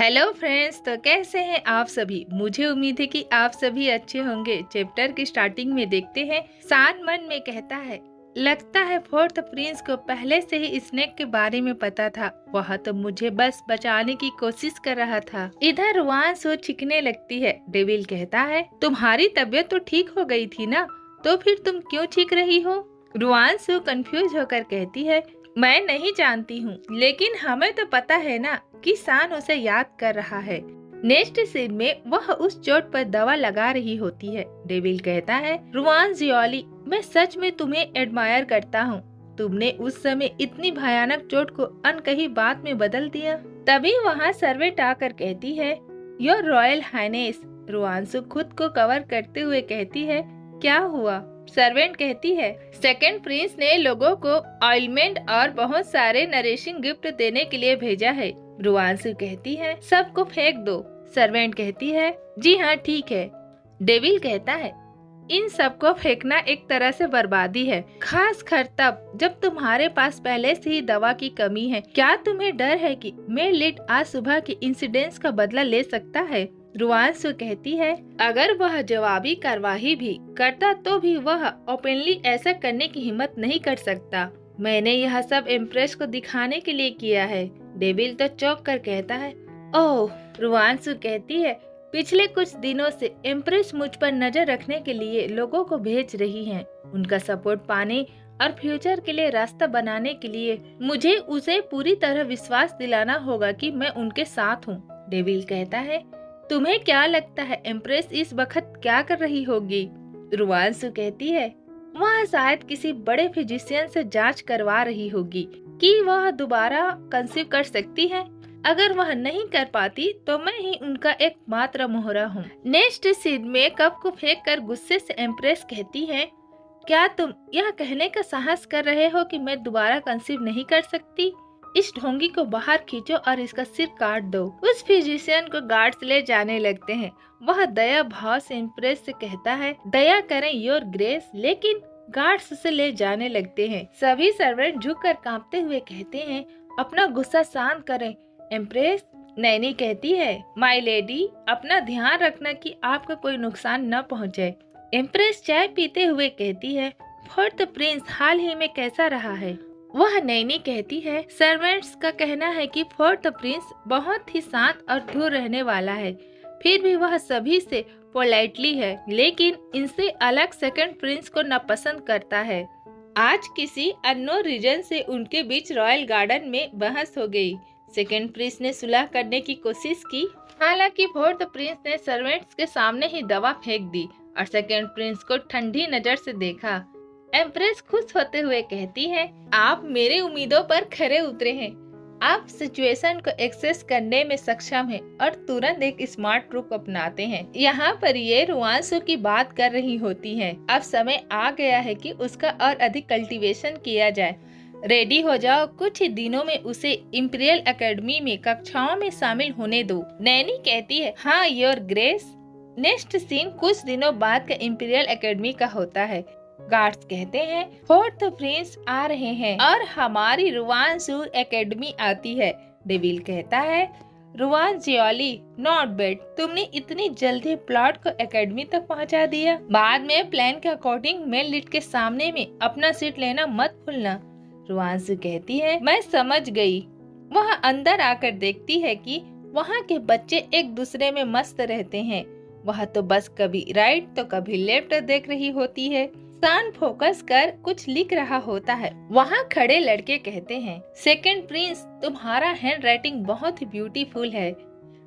Hello friends, तो कैसे हैं आप सभी। मुझे उम्मीद है कि आप सभी अच्छे होंगे। चैप्टर की स्टार्टिंग में देखते हैं, सान मन में कहता है, लगता है फोर्थ प्रिंस को पहले से ही स्नेक के बारे में पता था। वह तो मुझे बस बचाने की कोशिश कर रहा था। इधर रुआंसो चीखने लगती है। डेविल कहता है, तुम्हारी तबीयत तो ठीक हो गई थी ना, तो फिर तुम क्यों चीख रही हो। रुआंसो कंफ्यूज होकर कहती है, मैं नहीं जानती हूँ, लेकिन हमें तो पता है ना कि सान उसे याद कर रहा है। नेक्स्ट सीन में वह उस चोट पर दवा लगा रही होती है। डेविल कहता है, रुआन जियोली, मैं सच में तुम्हें एडमायर करता हूँ। तुमने उस समय इतनी भयानक चोट को अनकही बात में बदल दिया। तभी वहाँ सर्वेंट आकर कहती है, योर रॉयल हाइनेस। रुआंसु खुद को कवर करते हुए कहती है, क्या हुआ। सर्वेंट कहती है, सेकंड प्रिंस ने लोगों को ऑइलमेंट और बहुत सारे नरिशिंग गिफ्ट देने के लिए भेजा है। रुआंसु कहती है, सबको फेंक दो। सर्वेंट कहती है, जी हाँ ठीक है। डेविल कहता है, इन सबको फेंकना एक तरह से बर्बादी है, खास कर तब जब तुम्हारे पास पहले से ही दवा की कमी है। क्या तुम्हें डर है कि मेलिट आज सुबह के इंसिडेंट्स का बदला ले सकता है। रुआंसु कहती है, अगर वह जवाबी कार्यवाही भी करता तो भी वह ओपनली ऐसा करने की हिम्मत नहीं कर सकता। मैंने यह सब एम्प्रेस को दिखाने के लिए किया है। डेविल तो चौंक कर कहता है, ओह। रुआंसु कहती है, पिछले कुछ दिनों से एम्प्रेस मुझ पर नजर रखने के लिए लोगों को भेज रही है। उनका सपोर्ट पाने और फ्यूचर के लिए रास्ता बनाने के लिए मुझे उसे पूरी तरह विश्वास दिलाना होगा कि मैं उनके साथ हूँ। डेविल कहता है, तुम्हें क्या लगता है एम्प्रेस इस वक्त क्या कर रही होगी। रुआंसु कहती है, वह शायद किसी बड़े फिजिशियन से जांच करवा रही होगी कि वह दोबारा कंसीव कर सकती है। अगर वह नहीं कर पाती तो मैं ही उनका एकमात्र मोहरा हूँ। नेक्स्ट सीन में कप को फेंक कर गुस्से से एम्प्रेस कहती है, क्या तुम यह कहने का साहस कर रहे हो कि मैं दोबारा कंसीव नहीं कर सकती। इस ढोंगी को बाहर खींचो और इसका सिर काट दो। उस फिजिशियन को गार्ड्स ले जाने लगते हैं। वह दया भाव से इम्प्रेस से कहता है, दया करें योर ग्रेस, लेकिन गार्ड्स उसे ले जाने लगते हैं। सभी सर्वेंट झुककर कांपते हुए कहते हैं, अपना गुस्सा शांत करें। इम्प्रेस। नैनी कहती है, माय लेडी, अपना ध्यान रखना कि आपका कोई नुकसान न पहुंचे। इम्प्रेस चाय पीते हुए कहती है, फोर्थ प्रिंस हाल ही में कैसा रहा है। वह नैनी कहती है, सर्वेंट्स का कहना है कि फोर्थ प्रिंस बहुत ही शांत और दूर रहने वाला है। फिर भी वह सभी से पोलाइटली है, लेकिन इनसे अलग सेकंड प्रिंस को नापसंद करता है। आज किसी अननोन रीजन से उनके बीच रॉयल गार्डन में बहस हो गई। सेकंड प्रिंस ने सुलह करने की कोशिश की, हालांकि फोर्थ प्रिंस ने सर्वेंट्स के सामने ही दवा फेंक दी और सेकंड प्रिंस को ठंडी नजर से देखा। एम्प्रेस खुश होते हुए कहती है, आप मेरे उम्मीदों पर खरे उतरे हैं। आप सिचुएशन को एक्सेस करने में सक्षम हैं और तुरंत एक स्मार्ट रुख अपनाते हैं। यहाँ पर ये रुआंसु की बात कर रही होती हैं। अब समय आ गया है कि उसका और अधिक कल्टीवेशन किया जाए। रेडी हो जाओ, कुछ ही दिनों में उसे इंपीरियल एकेडमी में कक्षाओं में शामिल होने दो। नैनी कहती है, हाँ योर ग्रेस। नेक्स्ट सीन कुछ दिनों बाद का इंपीरियल एकेडमी का होता है। गार्ड्स कहते हैं, फोर्थ प्रिंस आ रहे हैं और हमारी रुआंसु एकेडमी आती है। डेविल कहता है, रुआन जियोली, नॉट बैड, तुमने इतनी जल्दी प्लॉट को एकेडमी तक पहुंचा दिया। बाद में प्लान के अकॉर्डिंग मेलिट के सामने में अपना सीट लेना मत भूलना। रुआंसु कहती है, मैं समझ गई। वह अंदर आकर देखती है कि वहाँ के बच्चे एक दूसरे में मस्त रहते हैं। वह तो बस कभी राइट तो कभी लेफ्ट देख रही होती है। सान फोकस कर कुछ लिख रहा होता है। वहाँ खड़े लड़के कहते हैं, सेकंड प्रिंस, तुम्हारा हैंड राइटिंग बहुत ही ब्यूटीफुल है।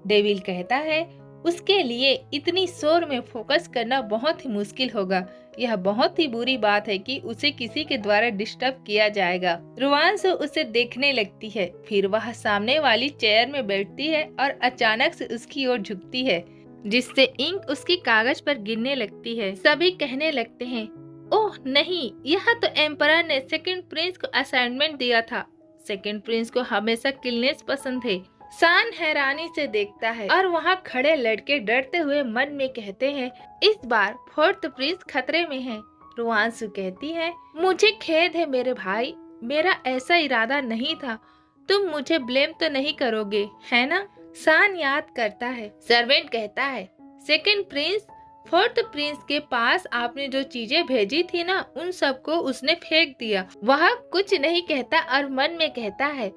डेविल कहता है, उसके लिए इतनी शोर में फोकस करना बहुत ही मुश्किल होगा। यह बहुत ही बुरी बात है कि उसे किसी के द्वारा डिस्टर्ब किया जाएगा। रुआंसु उसे देखने लगती है, फिर वह सामने वाली चेयर में बैठती है और अचानक से उसकी ओर झुकती है, जिससे इंक उसकी कागज पर गिरने लगती है। सभी कहने लगते हैं, ओह नहीं, यह तो एम्परर ने सेकंड प्रिंस को असाइनमेंट दिया था। सेकंड प्रिंस को हमेशा किलनेस पसंद है। सान हैरानी से देखता है और वहाँ खड़े लड़के डरते हुए मन में कहते हैं, इस बार फोर्थ प्रिंस खतरे में है। रुआंसु कहती है, मुझे खेद है मेरे भाई, मेरा ऐसा इरादा नहीं था। तुम मुझे ब्लेम तो नहीं करोगे, है ना। सान याद करता है। सर्वेंट कहता है, सेकंड प्रिंस, फोर्थ प्रिंस के पास आपने जो चीजें भेजी थी ना, उन सबको उसने फेंक दिया। वह कुछ नहीं कहता और मन में कहता है,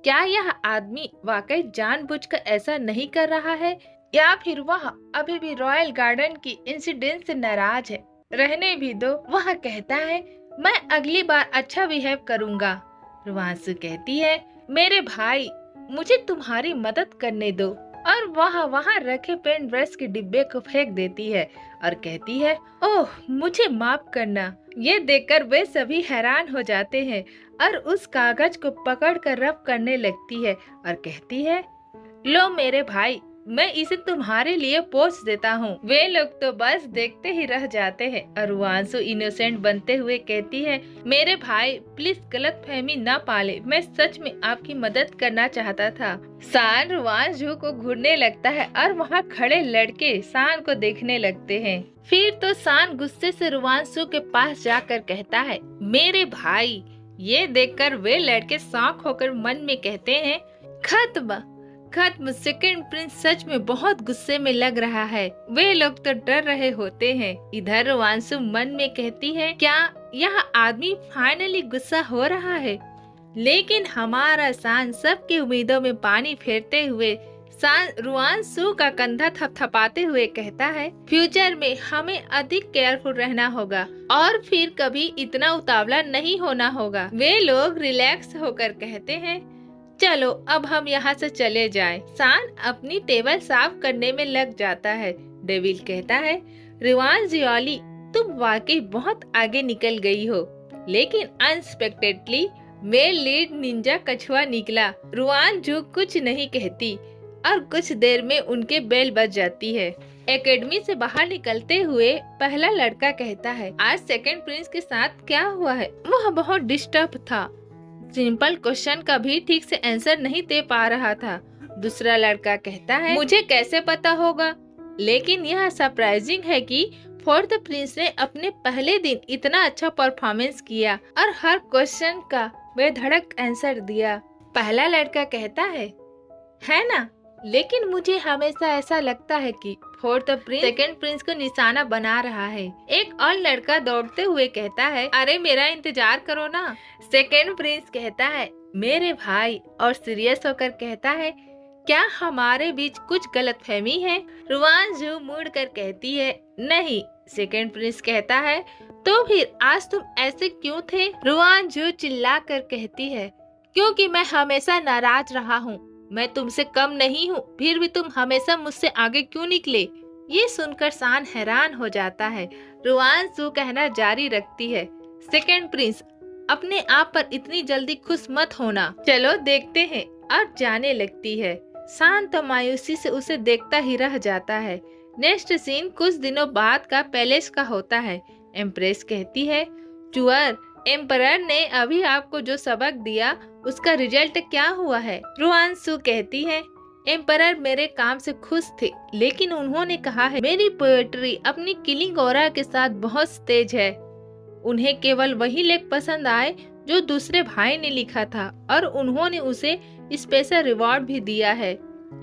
क्या यह आदमी वाकई जानबूझकर ऐसा नहीं कर रहा है, या फिर वह अभी भी रॉयल गार्डन की इंसिडेंट से नाराज है। रहने भी दो, वह कहता है, मैं अगली बार अच्छा बिहेव करूँगा। रुआंसू कहती है, मेरे भाई, मुझे तुम्हारी मदद करने दो, और वह वहाँ रखे पेंट ब्रश के डिब्बे को फेंक देती है और कहती है, ओह मुझे माफ करना। ये देखकर वे सभी हैरान हो जाते हैं और उस कागज को पकड़कर रब करने लगती है और कहती है, लो मेरे भाई, मैं इसे तुम्हारे लिए पोंछ देता हूँ। वे लोग तो बस देखते ही रह जाते हैं और रुआंसू इनोसेंट बनते हुए कहती है, मेरे भाई प्लीज गलतफहमी न पाले, मैं सच में आपकी मदद करना चाहता था। सान रुआंसू को घूरने लगता है और वहाँ खड़े लड़के सान को देखने लगते हैं। फिर तो सान गुस्से से रुआंसू के पास जाकर कहता है, मेरे भाई। ये देखकर वे लड़के शॉक होकर मन में कहते हैं, खत्म। सेकंड प्रिंस सच में बहुत गुस्से में लग रहा है। वे लोग तो डर रहे होते हैं। इधर रुआंसू मन में कहती है, क्या यह आदमी फाइनली गुस्सा हो रहा है। लेकिन हमारा सान सबकी उम्मीदों में पानी फेरते हुए सान रुआंसू का कंधा थपथपाते हुए कहता है, फ्यूचर में हमें अधिक केयरफुल रहना होगा और फिर कभी इतना उतावला नहीं होना होगा। वे लोग रिलैक्स होकर कहते हैं, चलो अब हम यहाँ से चले जाएं। सान अपनी टेबल साफ करने में लग जाता है। डेविल कहता है, रुआंसू, तुम वाकई बहुत आगे निकल गई हो। लेकिन अनएक्सपेक्टेडली मेरे लीड निंजा कछुआ निकला। रुआंसू कुछ नहीं कहती और कुछ देर में उनके बेल बज जाती है। एकेडमी से बाहर निकलते हुए पहला लड़का कहता है, आज सेकंड प्रिंस के साथ क्या हुआ है। वह बहुत डिस्टर्ब था, सिंपल क्वेश्चन का भी ठीक से आंसर नहीं दे पा रहा था। दूसरा लड़का कहता है, मुझे कैसे पता होगा। लेकिन यह सरप्राइजिंग है कि फोर्थ प्रिंस ने अपने पहले दिन इतना अच्छा परफॉर्मेंस किया और हर क्वेश्चन का बेधड़क आंसर दिया। पहला लड़का कहता है ना, लेकिन मुझे हमेशा ऐसा लगता है कि फोर्थ प्रिंस सेकंड प्रिंस को निशाना बना रहा है। एक और लड़का दौड़ते हुए कहता है, अरे मेरा इंतजार करो ना। सेकंड प्रिंस कहता है, मेरे भाई, और सीरियस होकर कहता है, क्या हमारे बीच कुछ गलतफहमी है। रुआंसू मुड़ कर कहती है, नहीं। सेकंड प्रिंस कहता है, तो फिर आज तुम ऐसे क्यों थे। रुआंसू चिल्ला कर कहती है, क्योंकि मैं हमेशा नाराज रहा हूँ। मैं तुमसे कम नहीं हूँ, फिर भी तुम हमेशा मुझसे आगे क्यों निकले। ये सुनकर सान हैरान हो जाता है। रुआंसू कहना जारी रखती है, सेकंड प्रिंस, अपने आप पर इतनी जल्दी खुश मत होना, चलो देखते हैं। और जाने लगती है। सान तो मायूसी से उसे देखता ही रह जाता है। नेक्स्ट सीन कुछ दिनों बाद का पैलेस का होता है। एम्प्रेस कहती है, चुअर, एम्परर ने अभी आपको जो सबक दिया उसका रिजल्ट क्या हुआ है। रुआंसू कहती है, एम्परर मेरे काम से खुश थे, लेकिन उन्होंने कहा है मेरी पोएट्री अपनी किलिंग ऑरा के साथ बहुत तेज है। उन्हें केवल वही लेख पसंद आए जो दूसरे भाई ने लिखा था और उन्होंने उसे स्पेशल रिवॉर्ड भी दिया है।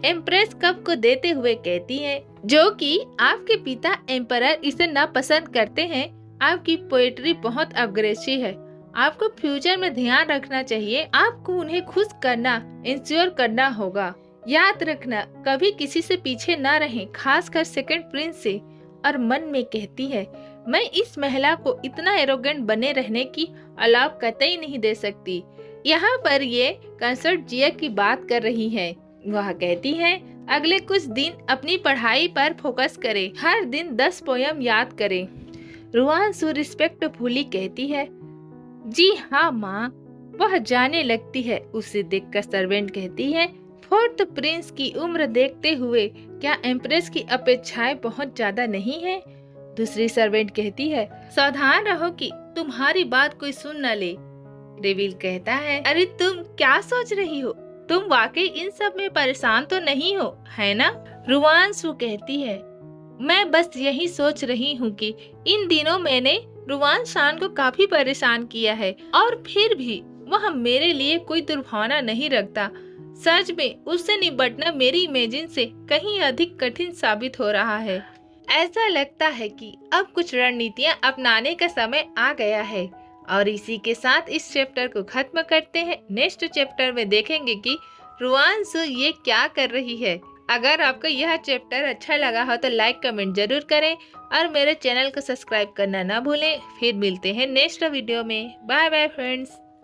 एम्प्रेस कप को देते हुए कहती है, जो कि आपके पिता एम्परर इसे नापसंद करते हैं। आपकी पोएट्री बहुत अग्रेसिव है। आपको फ्यूचर में ध्यान रखना चाहिए। आपको उन्हें खुश करना, इंश्योर करना होगा। याद रखना, कभी किसी से पीछे न रहें, खासकर सेकंड प्रिंस से। और मन में कहती है, मैं इस महिला को इतना एरोगेंट बने रहने की अलाव कतई नहीं दे सकती। यहाँ पर ये कंसर्ट जिया की बात कर रही है। वह कहती है, अगले कुछ दिन अपनी पढ़ाई पर फोकस करें, हर दिन 10 पोयम याद करें। रुआंसू रिस्पेक्टफुली कहती है, जी हाँ माँ। वह जाने लगती है। उसे देखकर सर्वेंट कहती है, फोर्थ प्रिंस की उम्र देखते हुए क्या एम्प्रेस की अपेक्षाएं बहुत ज्यादा नहीं है। दूसरी सर्वेंट कहती है, सावधान रहो कि तुम्हारी बात कोई सुन न ले। डेविल कहता है, अरे तुम क्या सोच रही हो। तुम वाकई इन सब में परेशान तो नहीं हो, है ना। रुआंसू कहती है, मैं बस यही सोच रही हूँ कि इन दिनों मैंने रुआंसान को काफी परेशान किया है और फिर भी वह मेरे लिए कोई दुर्भावना नहीं रखता। सच में उससे निपटना मेरी इमेजिन से कहीं अधिक कठिन साबित हो रहा है। ऐसा लगता है कि अब कुछ रणनीतियां अपनाने का समय आ गया है। और इसी के साथ इस चैप्टर को खत्म करते हैं। नेक्स्ट चैप्टर में देखेंगे कि रुआंशु ये क्या कर रही है। अगर आपको यह चैप्टर अच्छा लगा हो तो लाइक कमेंट जरूर करें और मेरे चैनल को सब्सक्राइब करना ना भूलें। फिर मिलते हैं नेक्स्ट वीडियो में। Bye bye friends.